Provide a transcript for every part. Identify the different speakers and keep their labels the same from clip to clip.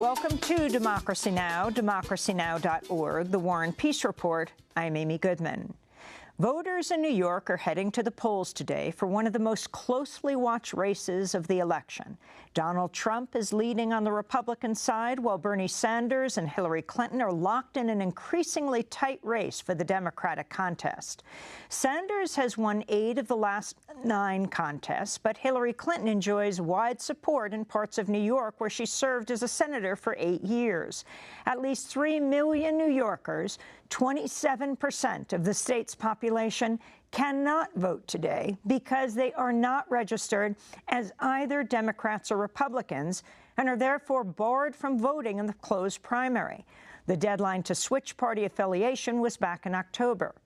Speaker 1: Welcome to Democracy Now!, democracynow.org, the War and Peace Report. I'm Amy Goodman. Voters in New York are heading to the polls today for one of the most closely watched races of the election. Donald Trump is leading on the Republican side, while Bernie Sanders and Hillary Clinton are locked in an increasingly tight race for the Democratic contest. Sanders has won 8 of the last 9 contests, but Hillary Clinton enjoys wide support in parts of New York where she served as a senator for 8 years. At least 3 million New Yorkers, 27% of the state's population, cannot vote today because they are not registered as either Democrats or Republicans and are therefore barred from voting in the closed primary. The deadline to switch party affiliation was back in October.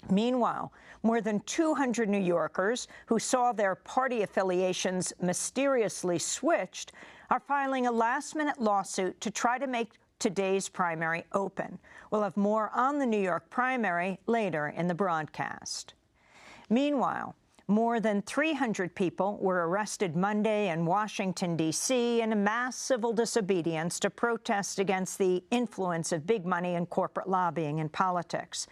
Speaker 1: Meanwhile, more than 200 New Yorkers who saw their party affiliations mysteriously switched are filing a last-minute lawsuit to try to make today's primary open. We'll have more on the New York primary later in the broadcast. Meanwhile, more than 300 people were arrested Monday in Washington, D.C. in a mass civil disobedience to protest against the influence of big money and corporate lobbying in politics.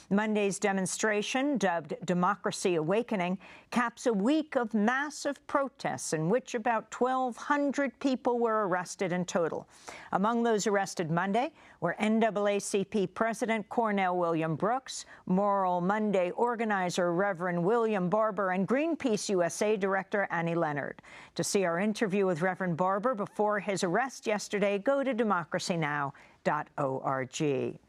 Speaker 1: Monday's demonstration, dubbed Democracy Awakening, caps a week of massive protests in which about 1,200 people were arrested in total. Among those arrested Monday were NAACP President Cornell William Brooks, Moral Monday organizer Reverend William Barber, and Greenpeace USA Director Annie Leonard. To see our interview with Reverend Barber before his arrest yesterday, go to democracynow.org.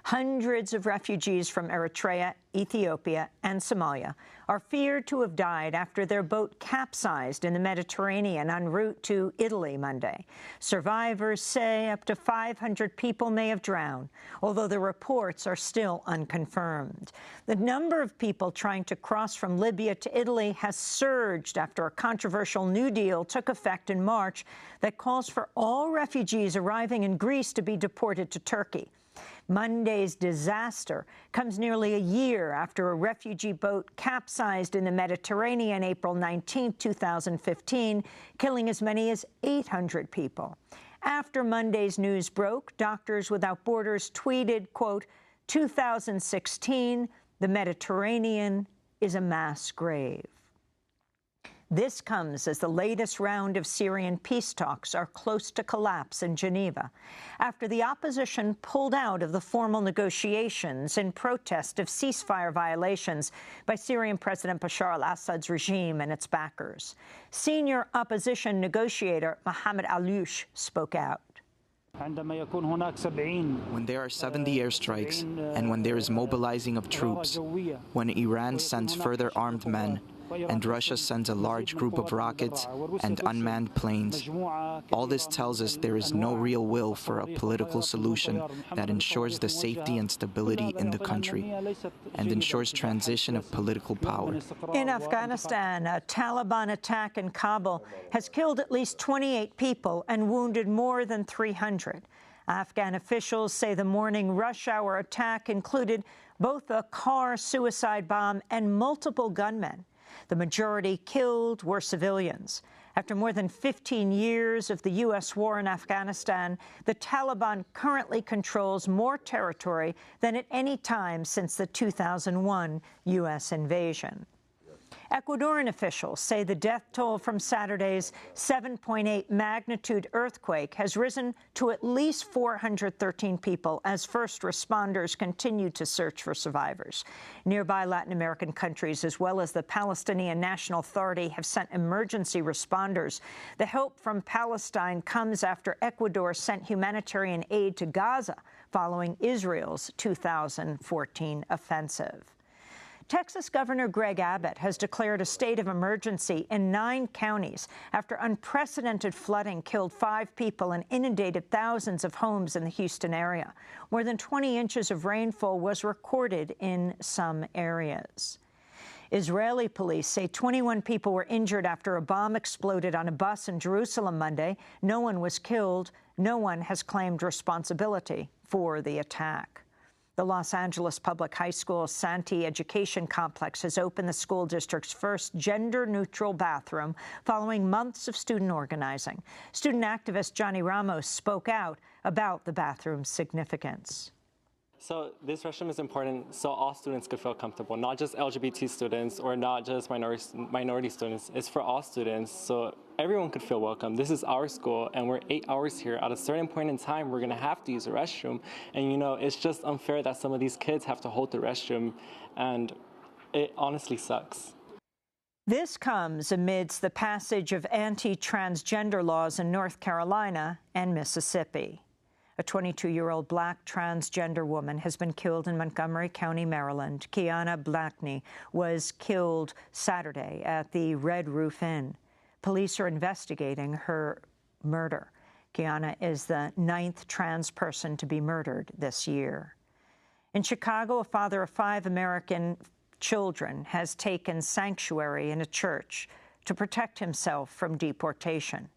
Speaker 1: Hundreds of refugees from Eritrea, Ethiopia, and Somalia are feared to have died after their boat capsized in the Mediterranean en route to Italy Monday. Survivors say up to 500 people may have drowned, although the reports are still unconfirmed. The number of people trying to cross from Libya to Italy has surged after a controversial New Deal took effect in March that calls for all refugees arriving in Greece to be deported to Turkey. Monday's disaster comes nearly a year after a refugee boat capsized in the Mediterranean April 19, 2015, killing as many as 800 people. After Monday's news broke, Doctors Without Borders tweeted, quote, 2016, the Mediterranean is a mass grave. This comes as the latest round of Syrian peace talks are close to collapse in Geneva, after the opposition pulled out of the formal negotiations in protest of ceasefire violations by Syrian President Bashar al-Assad's regime and its backers. Senior opposition negotiator Mohammed Alouche spoke out.
Speaker 2: When there are 70 airstrikes and when there is mobilizing of troops, when Iran sends further armed men, and Russia sends a large group of rockets and unmanned planes, all this tells us there is no real will for a political solution that ensures the safety and stability in the country and ensures transition of political power.
Speaker 1: In Afghanistan, a Taliban attack in Kabul has killed at least 28 people and wounded more than 300. Afghan officials say the morning rush hour attack included both a car suicide bomb and multiple gunmen. The majority killed were civilians. After more than 15 years of the U.S. war in Afghanistan, the Taliban currently controls more territory than at any time since the 2001 U.S. invasion. Ecuadorian officials say the death toll from Saturday's 7.8 magnitude earthquake has risen to at least 413 people as first responders continue to search for survivors. Nearby Latin American countries, as well as the Palestinian National Authority, have sent emergency responders. The help from Palestine comes after Ecuador sent humanitarian aid to Gaza following Israel's 2014 offensive. Texas Governor Greg Abbott has declared a state of emergency in 9 counties after unprecedented flooding killed 5 people and inundated thousands of homes in the Houston area. More than 20 inches of rainfall was recorded in some areas. Israeli police say 21 people were injured after a bomb exploded on a bus in Jerusalem Monday. No one was killed. No one has claimed responsibility for the attack. The Los Angeles Public High School Santee Education Complex has opened the school district's first gender-neutral bathroom following months of student organizing. Student activist Johnny Ramos spoke out about the bathroom's significance.
Speaker 3: So this restroom is important so all students could feel comfortable, not just LGBT students or not just minority students. It's for all students, so everyone could feel welcome. This is our school, and we're 8 hours here. At a certain point in time, we're going to have to use the restroom. And, you know, it's just unfair that some of these kids have to hold the restroom, and it honestly sucks.
Speaker 1: This comes amidst the passage of anti-transgender laws in North Carolina and Mississippi. A 22-year-old black transgender woman has been killed in Montgomery County, Maryland. Keyonna BLAKENey was killed Saturday at the Red Roof Inn. Police are investigating her murder. Keyonna is the 9th trans person to be murdered this year. In Chicago, a father of 5 American children has taken sanctuary in a church to protect himself from deportation.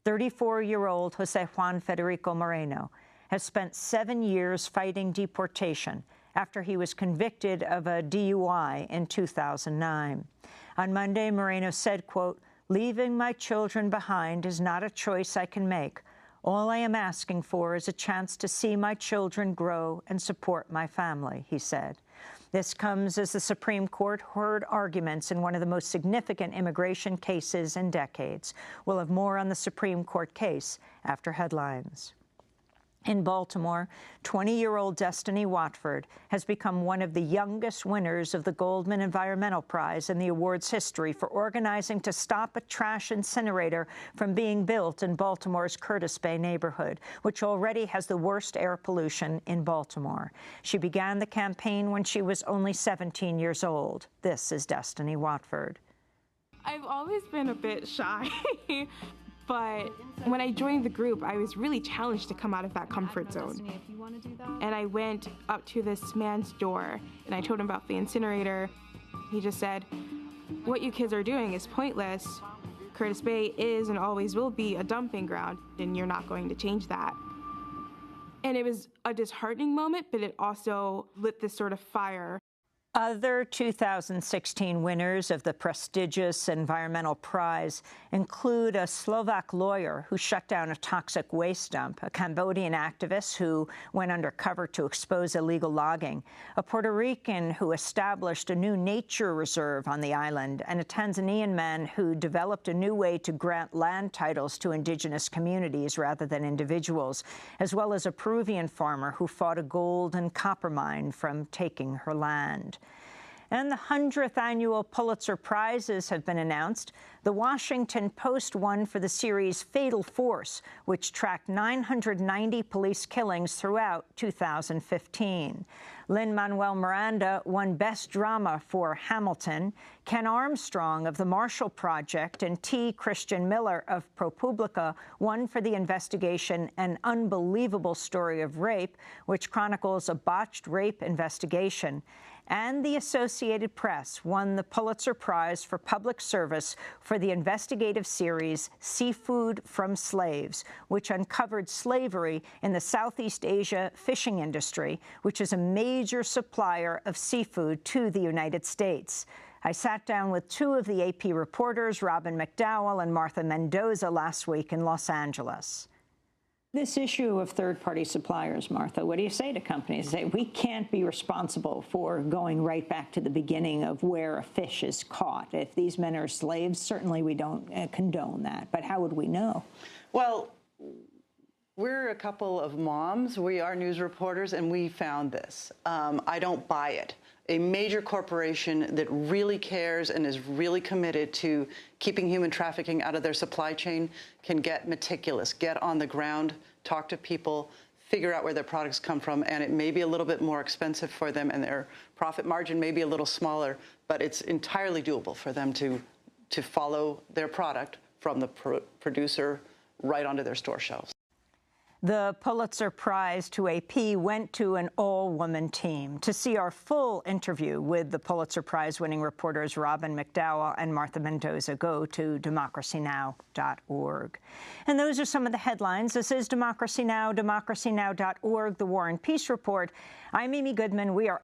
Speaker 1: 34-year-old Jose Juan Federico Moreno has spent 7 years fighting deportation after he was convicted of a DUI in 2009. On Monday, Moreno said, quote, "Leaving my children behind is not a choice I can make. All I am asking for is a chance to see my children grow and support my family," he said. This comes as the Supreme Court heard arguments in one of the most significant immigration cases in decades. We'll have more on the Supreme Court case after headlines. In Baltimore, 20-year-old Destiny Watford has become one of the youngest winners of the Goldman Environmental Prize in the award's history for organizing to stop a trash incinerator from being built in Baltimore's Curtis Bay neighborhood, which already has the worst air pollution in Baltimore. She began the campaign when she was only 17 years old. This is Destiny Watford.
Speaker 4: I've always been a bit shy. But when I joined the group, I was really challenged to come out of that comfort zone. And I went up to this man's door, and I told him about the incinerator. He just said, "What you kids are doing is pointless. Curtis Bay is and always will be a dumping ground, and you're not going to change that." And it was a disheartening moment, but it also lit this sort of fire.
Speaker 1: Other 2016 winners of the prestigious environmental prize include a Slovak lawyer who shut down a toxic waste dump, a Cambodian activist who went undercover to expose illegal logging, a Puerto Rican who established a new nature reserve on the island, and a Tanzanian man who developed a new way to grant land titles to indigenous communities rather than individuals, as well as a Peruvian farmer who fought a gold and copper mine from taking her land. And the 100th annual Pulitzer Prizes have been announced. The Washington Post won for the series Fatal Force, which tracked 990 police killings throughout 2015. Lin-Manuel Miranda won Best Drama for Hamilton. Ken Armstrong of The Marshall Project and T. Christian Miller of ProPublica won for the investigation An Unbelievable Story of Rape, which chronicles a botched rape investigation. And the Associated Press won the Pulitzer Prize for Public Service for the investigative series Seafood from Slaves, which uncovered slavery in the Southeast Asia fishing industry, which is a major supplier of seafood to the United States. I sat down with 2 of the AP reporters, Robin McDowell and Martha Mendoza, last week in Los Angeles. This issue of third-party suppliers, Martha, what do you say to companies? Say, we can't be responsible for going right back to the beginning of where a fish is caught. If these men are slaves, certainly we don't condone that. But how would we know?
Speaker 5: Well, we're a couple of moms. We are news reporters, and we found this. I don't buy it. A major corporation that really cares and is really committed to keeping human trafficking out of their supply chain can get meticulous, get on the ground, talk to people, figure out where their products come from, and it may be a little bit more expensive for them, and their profit margin may be a little smaller, but it's entirely doable for them to follow their product from the producer right onto their store shelves.
Speaker 1: The Pulitzer Prize to AP went to an all-woman team. To see our full interview with the Pulitzer Prize-winning reporters Robin McDowell and Martha Mendoza, go to democracynow.org. And those are some of the headlines. This is Democracy Now!, democracynow.org, The War and Peace Report. I'm Amy Goodman. We are